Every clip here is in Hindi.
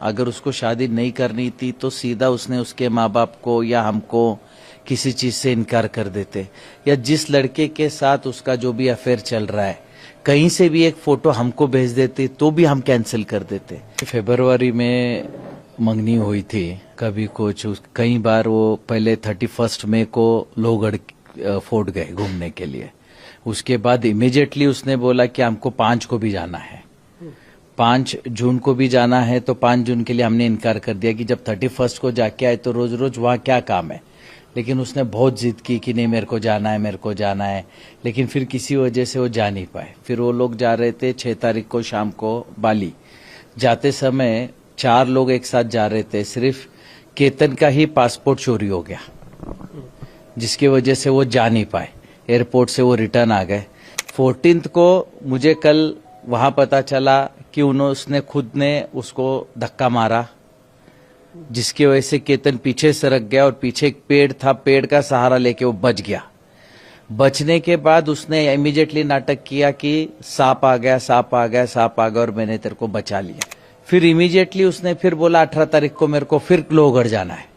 अगर उसको शादी नहीं करनी थी तो सीधा उसने उसके माँ बाप को या हमको किसी चीज से इनकार कर देते, या जिस लड़के के साथ उसका जो भी अफेयर चल रहा है कहीं से भी एक फोटो हमको भेज देते तो भी हम कैंसिल कर देते। फरवरी में मंगनी हुई थी, कभी कुछ कई बार वो पहले 31 मई को लोहगढ़ फोर्ट गए घूमने के लिए। उसके बाद इमीडिएटली उसने बोला कि हमको 5 को भी जाना है, 5 जून को भी जाना है। तो 5 जून के लिए हमने इनकार कर दिया कि जब 31 को जाके आए तो रोज रोज वहाँ क्या काम है। लेकिन उसने बहुत जिद की कि नहीं मेरे को जाना है, मेरे को जाना है। लेकिन फिर किसी वजह से वो जा नहीं पाए। फिर वो लोग जा रहे थे 6 तारीख को शाम को बाली। जाते समय 4 लोग एक साथ जा रहे थे, सिर्फ केतन का ही पासपोर्ट चोरी हो गया, जिसकी वजह से वो जा नहीं पाए। एयरपोर्ट से वो रिटर्न आ गए। 14 को मुझे कल वहां पता चला कि उसने खुद ने उसको धक्का मारा, जिसकी वजह से केतन पीछे सरक गया और पीछे एक पेड़ था, पेड़ का सहारा लेके वो बच गया। बचने के बाद उसने इमीडिएटली नाटक किया कि सांप आ गया, सांप आ गया, सांप आ गया और मैंने तेरे को बचा लिया। फिर इमीडिएटली उसने फिर बोला 18 तारीख को मेरे को फिर लोहगढ़ जाना है,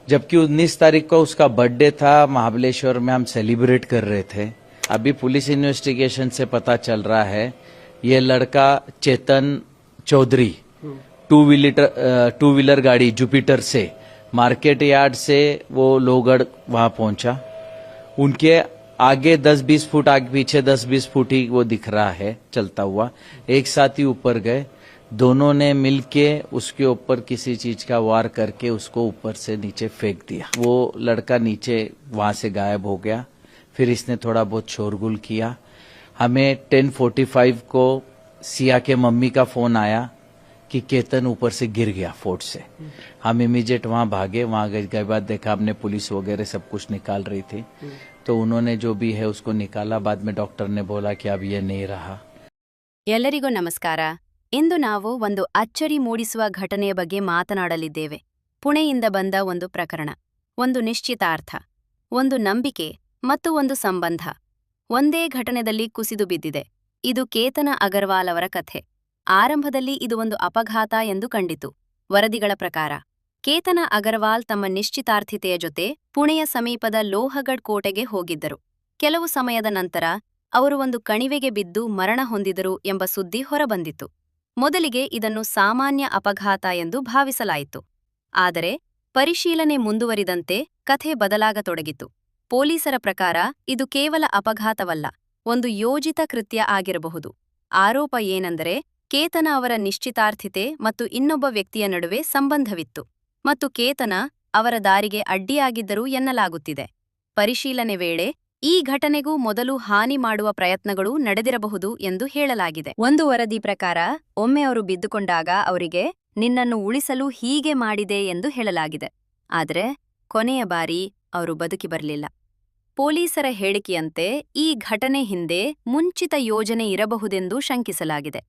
जबकि 19 तारीख को उसका बर्थडे था। महाबलेश्वर में हम सेलिब्रेट कर रहे थे। अभी पुलिस इन्वेस्टिगेशन से पता चल रहा है ये लड़का चेतन चौधरी टू व्हीलर गाड़ी जुपिटर से मार्केट यार्ड से वो लोहगढ़ वहां पहुंचा। उनके आगे 10-20 फुट, आगे पीछे 10-20 फुट ही वो दिख रहा है चलता हुआ। एक साथ ही ऊपर गए, दोनों ने मिलके उसके ऊपर किसी चीज का वार करके उसको ऊपर से नीचे फेंक दिया। वो लड़का नीचे वहां से गायब हो गया। फिर इसने थोड़ा बहुत शोरगुल किया। हमें 10:45 को सिया के मम्मी का फोन आया कि केतन ऊपर से गिर गया फोर्ट से। हम इमीडिएट वहां भागे। वहां गए के बाद देखा हमने पुलिस वगैरह सब कुछ निकाल रही थी, तो उन्होंने जो भी है उसको निकाला। बाद में डॉक्टर ने बोला कि अब ये नहीं रहा। ಎಲ್ಲರಿಗೂ ನಮಸ್ಕಾರ. ಇಂದು ನಾವು ಒಂದು ಅಚ್ಚರಿ ಮೂಡಿಸುವ ಘಟನೆಯ ಬಗ್ಗೆ ಮಾತನಾಡಲಿದ್ದೇವೆ. ಪುಣೆಯಿಂದ ಬಂದ ಒಂದು ಪ್ರಕರಣ, ಒಂದು ನಿಶ್ಚಿತಾರ್ಥ, ಒಂದು ನಂಬಿಕೆ ಮತ್ತು ಒಂದು ಸಂಬಂಧ ಒಂದೇ ಘಟನೆಯಲ್ಲಿ ಕುಸಿದು ಬಿದ್ದಿದೆ. ಇದು ಕೇತನ ಅಗರ್ವಾಲ್ ಅವರ ಕಥೆ. ಆರಂಭದಲ್ಲಿ ಇದು ಒಂದು ಅಪಘಾತ ಎಂದು ಕಂಡಿತು. ವರದಿಗಳ ಪ್ರಕಾರ ಕೇತನ ಅಗರ್ವಾಲ್ ತಮ್ಮ ನಿಶ್ಚಿತಾರ್ಥಿತೆಯ ಜೊತೆ ಪುಣೆಯ ಸಮೀಪದ ಲೋಹಗಢ್ ಕೋಟೆಗೆ ಹೋಗಿದ್ದರು. ಕೆಲವು ಸಮಯದ ನಂತರ ಅವರು ಒಂದು ಕಣಿವೆಗೆ ಬಿದ್ದು ಮರಣ ಹೊಂದಿದರು ಎಂಬ ಸುದ್ದಿ ಹೊರಬಂದಿತ್ತು. ಮೊದಲಿಗೆ ಇದನ್ನು ಸಾಮಾನ್ಯ ಅಪಘಾತ ಎಂದು ಭಾವಿಸಲಾಯಿತು. ಆದರೆ ಪರಿಶೀಲನೆ ಮುಂದುವರಿದಂತೆ ಕಥೆ ಬದಲಾಗತೊಡಗಿತು. ಪೊಲೀಸರ ಪ್ರಕಾರ ಇದು ಕೇವಲ ಅಪಘಾತವಲ್ಲ, ಒಂದು ಯೋಜಿತ ಕೃತ್ಯ ಆಗಿರಬಹುದು. ಆರೋಪ ಏನೆಂದರೆ ಕೇತನ ಅವರ ನಿಶ್ಚಿತಾರ್ಥಿತೆ ಮತ್ತು ಇನ್ನೊಬ್ಬ ವ್ಯಕ್ತಿಯ ನಡುವೆ ಸಂಬಂಧವಿತ್ತು ಮತ್ತು ಕೇತನ ಅವರ ದಾರಿಗೆ ಅಡ್ಡಿಯಾಗಿದ್ದರು ಎನ್ನಲಾಗುತ್ತಿದೆ. ಪರಿಶೀಲನೆ ವೇಳೆ ಈ ಘಟನೆಗೂ ಮೊದಲು ಹಾನಿ ಮಾಡುವ ಪ್ರಯತ್ನಗಳು ನಡೆದಿರಬಹುದು ಎಂದು ಹೇಳಲಾಗಿದೆ. ಒಂದು ವರದಿ ಪ್ರಕಾರ ಒಮ್ಮೆ ಅವರು ಬಿದ್ದುಕೊಂಡಾಗ ಅವರಿಗೆ ನಿನ್ನನ್ನು ಉಳಿಸಲು ಹೀಗೆ ಮಾಡಿದೆ ಎಂದು ಹೇಳಲಾಗಿದೆ. ಆದರೆ ಕೊನೆಯ ಬಾರಿ ಅವರು ಬದುಕಿ ಬರಲಿಲ್ಲ. ಪೊಲೀಸರ ಹೇಳಿಕೆಯಂತೆ ಈ ಘಟನೆ ಹಿಂದೆ ಮುಂಚಿತ ಯೋಜನೆ ಇರಬಹುದೆಂದು ಶಂಕಿಸಲಾಗಿದೆ.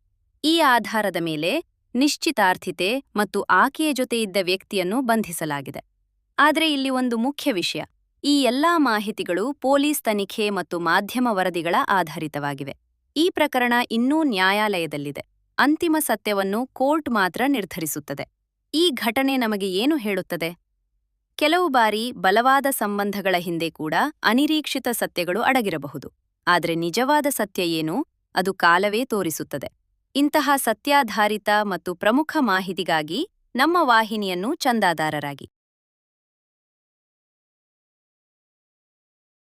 ಈ ಆಧಾರದ ಮೇಲೆ ನಿಶ್ಚಿತಾರ್ಥಿತೆ ಮತ್ತು ಆಕೆಯ ಜೊತೆ ಇದ್ದ ವ್ಯಕ್ತಿಯನ್ನು ಬಂಧಿಸಲಾಗಿದೆ. ಆದರೆ ಇಲ್ಲಿ ಒಂದು ಮುಖ್ಯ ವಿಷಯ, ಈ ಎಲ್ಲಾ ಮಾಹಿತಿಗಳು ಪೊಲೀಸ್ ತನಿಖೆ ಮತ್ತು ಮಾಧ್ಯಮ ವರದಿಗಳ ಆಧಾರಿತವಾಗಿವೆ. ಈ ಪ್ರಕರಣ ಇನ್ನೂ ನ್ಯಾಯಾಲಯದಲ್ಲಿದೆ. ಅಂತಿಮ ಸತ್ಯವನ್ನು ಕೋರ್ಟ್ ಮಾತ್ರ ನಿರ್ಧರಿಸುತ್ತದೆ. ಈ ಘಟನೆ ನಮಗೆ ಏನು ಹೇಳುತ್ತದೆ? ಕೆಲವು ಬಾರಿ ಬಲವಾದ ಸಂಬಂಧಗಳ ಹಿಂದೆ ಕೂಡ ಅನಿರೀಕ್ಷಿತ ಸತ್ಯಗಳು ಅಡಗಿರಬಹುದು. ಆದರೆ ನಿಜವಾದ ಸತ್ಯ ಏನು, ಅದು ಕಾಲವೇ ತೋರಿಸುತ್ತದೆ. ಇಂತಹ ಸತ್ಯಾಧಾರಿತ ಮತ್ತು ಪ್ರಮುಖ ಮಾಹಿತಿಗಾಗಿ ನಮ್ಮ ವಾಹಿನಿಯನ್ನು ಚಂದಾದಾರರಾಗಿ